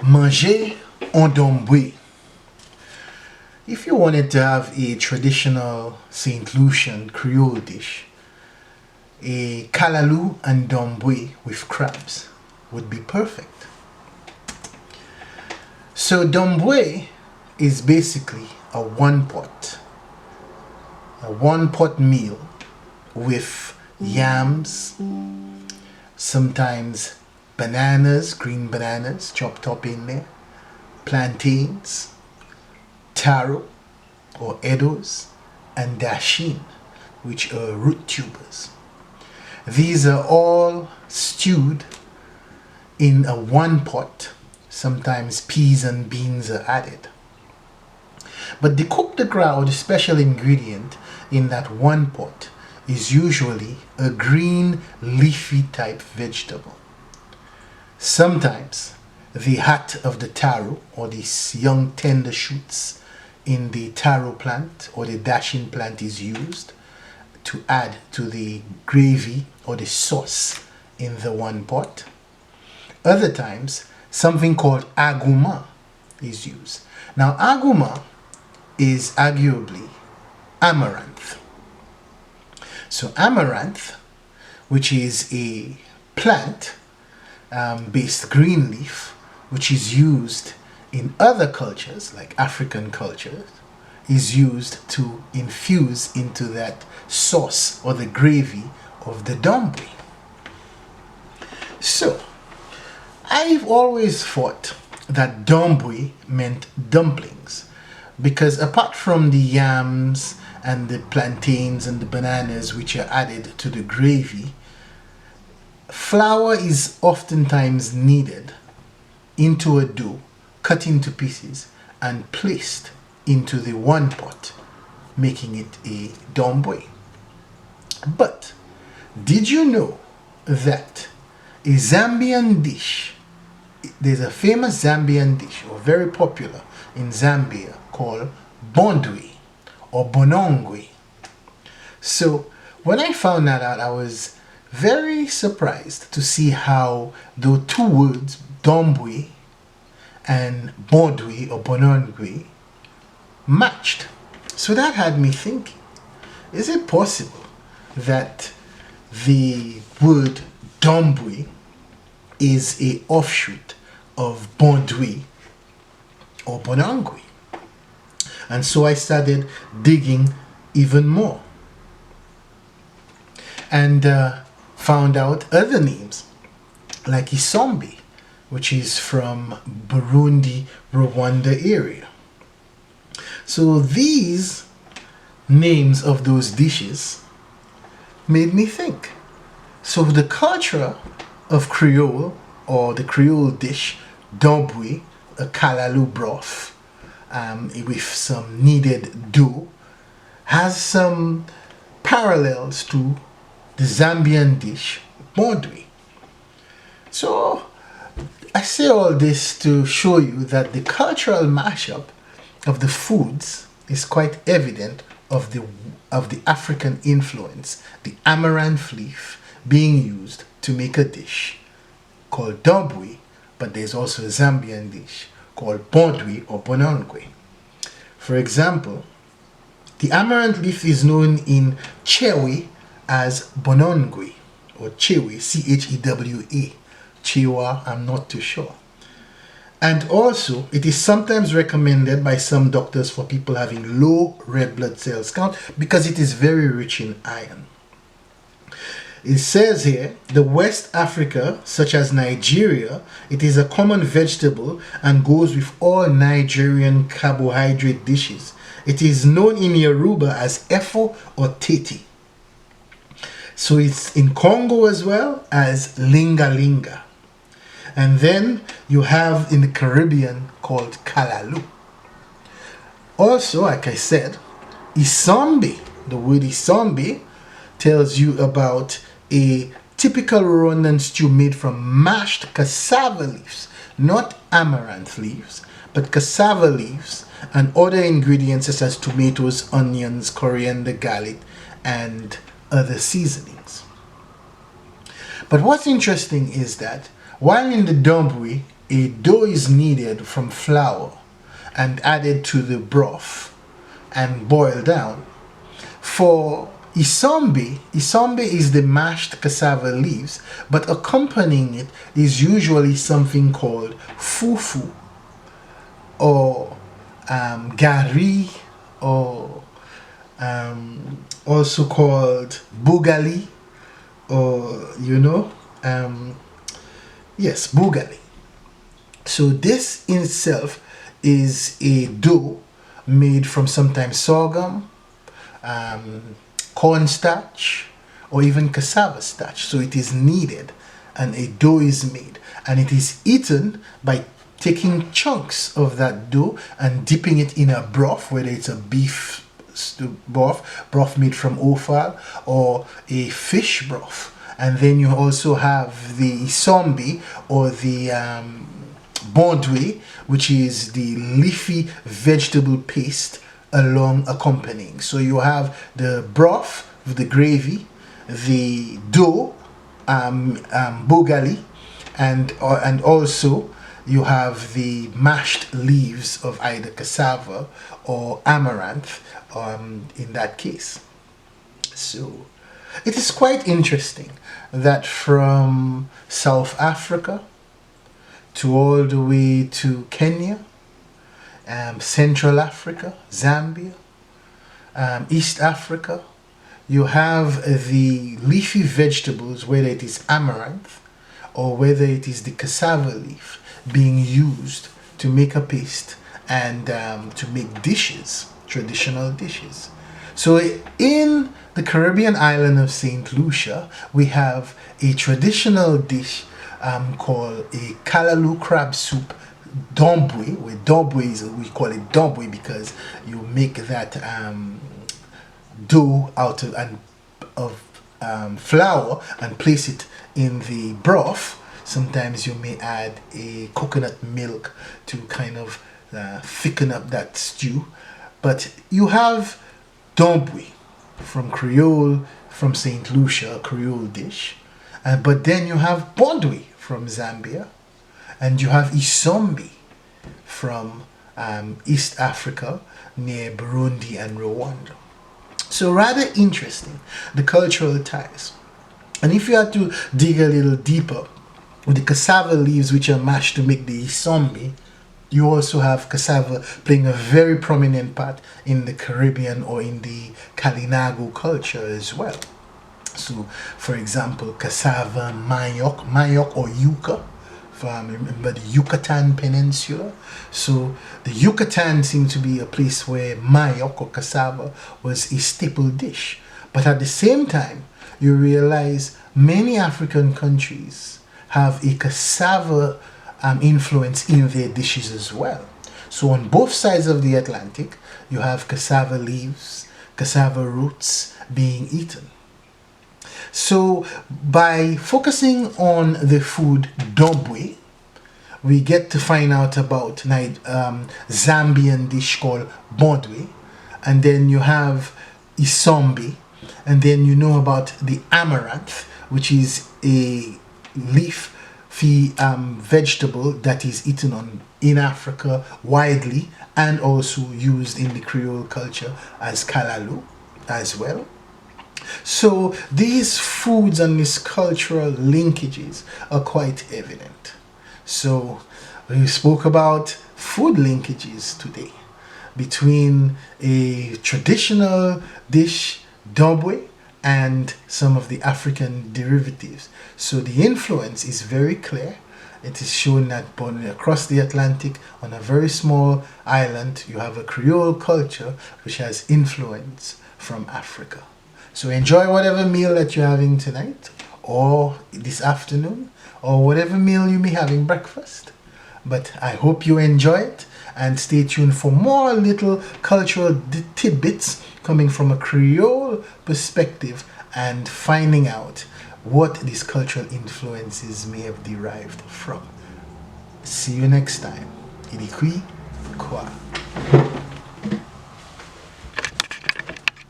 Manger en Dombway. If you wanted to have a traditional St. Lucian creole dish, a Callaloo and Dombway with crabs would be perfect. So Dombway is basically a one pot meal with yams, sometimes bananas, green bananas chopped up in there, plantains, taro or edos, and dashin, which are root tubers. These are all stewed in a one pot. Sometimes peas and beans are added. But the coup de grace, or the special ingredient in that one pot, is usually a green leafy type vegetable. Sometimes the heart of the taro or these young tender shoots in the taro plant or the dashin plant is used to add to the gravy or the sauce in the one pot. Other times something called aguma is used. Now aguma is arguably amaranth. So amaranth, which is a plant based green leaf, which is used in other cultures like African cultures, is used to infuse into that sauce or the gravy of the Dombway. So I've always thought that Dombway meant dumplings, because apart from the yams and the plantains and the bananas which are added to the gravy, flour is oftentimes needed into a dough, cut into pieces and placed into the one pot, making it a Dombway. But did you know that a Zambian dish, there's a famous Zambian dish, or very popular in Zambia, called Bondwe or Bonongwe? So when I found that out, I was very surprised to see how the two words Dombway and Bondwe or Bonongwe matched. So that had me thinking, is it possible that the word Dombway is a offshoot of Bondwe or Bonongwe? And so I started digging even more and found out other names like Isombe, which is from Burundi, Rwanda area. So these names of those dishes made me think. So the culture of Creole, or the Creole dish Dombway, a Callaloo broth with some kneaded dough, has some parallels to the Zambian dish Bondwe. So I say all this to show you that the cultural mashup of the foods is quite evident of the African influence, the amaranth leaf being used to make a dish called Dombway, but there's also a Zambian dish called Bondwe or Bonongwe. For example, the amaranth leaf is known in Chewe as Bonongwe, or Chewe, C-H-E-W-A. Chewa, I'm not too sure. And also, it is sometimes recommended by some doctors for people having low red blood cells count because it is very rich in iron. It says here, the West Africa, such as Nigeria, it is a common vegetable and goes with all Nigerian carbohydrate dishes. It is known in Yoruba as efo or tete. So it's in Congo as well as linga linga. And then you have in the Caribbean called Callaloo. Also, like I said, Isombe, the word Isombe tells you about a typical Rwandan stew made from mashed cassava leaves, not amaranth leaves, but cassava leaves and other ingredients such as tomatoes, onions, coriander, garlic, and other seasonings. But what's interesting is that while in the Dombway a dough is kneaded from flour and added to the broth and boiled down. For Isombe, Isombe is the mashed cassava leaves, but accompanying it is usually something called fufu or gari, or also called bugali, or yes, bugali. So this in itself is a dough made from sometimes sorghum, cornstarch, or even cassava starch. So it is kneaded and a dough is made, and it is eaten by taking chunks of that dough and dipping it in a broth, whether it's a beef broth made from offal or a fish broth. And then you also have the isombe, or the Bondwe, which is the leafy vegetable paste along accompanying. So you have the broth with the gravy, the dough, bugali, and also you have the mashed leaves of either cassava or amaranth, in that case. So it is quite interesting that from South Africa to all the way to Kenya, Central Africa, Zambia, East Africa, you have the leafy vegetables, whether it is amaranth or whether it is the cassava leaf, being used to make a paste and to make dishes, traditional dishes. So in the Caribbean island of St. Lucia, we have a traditional dish called a Callaloo crab soup, Dombway. With Dombway, we call it Dombway because you make that dough out of flour and place it in the broth. Sometimes you may add a coconut milk to kind of thicken up that stew. But you have Dombway from Creole, from St. Lucia, a Creole dish. But then you have Bondwe from Zambia. And you have Isombe from East Africa, near Burundi and Rwanda. So rather interesting, the cultural ties. And if you had to dig a little deeper, with the cassava leaves which are mashed to make the isombe, you also have cassava playing a very prominent part in the Caribbean or in the Kalinago culture as well. So, for example, cassava, mayok or yuca, from, remember, the Yucatan Peninsula. So the Yucatan seemed to be a place where mayok or cassava was a staple dish. But at the same time, you realize many African countries have a cassava influence in their dishes as well. So on both sides of the Atlantic, you have cassava leaves, cassava roots being eaten. So by focusing on the food Dombway, we get to find out about Zambian dish called Bondwe, and then you have Isombe, and then you know about the amaranth, which is a leafy vegetable that is eaten in Africa widely and also used in the Creole culture as Callaloo as well. So these foods and these cultural linkages are quite evident. So we spoke about food linkages today between a traditional dish, Dombway, and some of the African derivatives. So the influence is very clear. It is shown that across the Atlantic, on a very small island, you have a Creole culture which has influence from Africa. So enjoy whatever meal that you're having tonight, or this afternoon, or whatever meal you may have in breakfast. But I hope you enjoy it, and stay tuned for more little cultural tidbits coming from a Creole perspective and finding out what these cultural influences may have derived from. See you next time. Idikwi Kwa.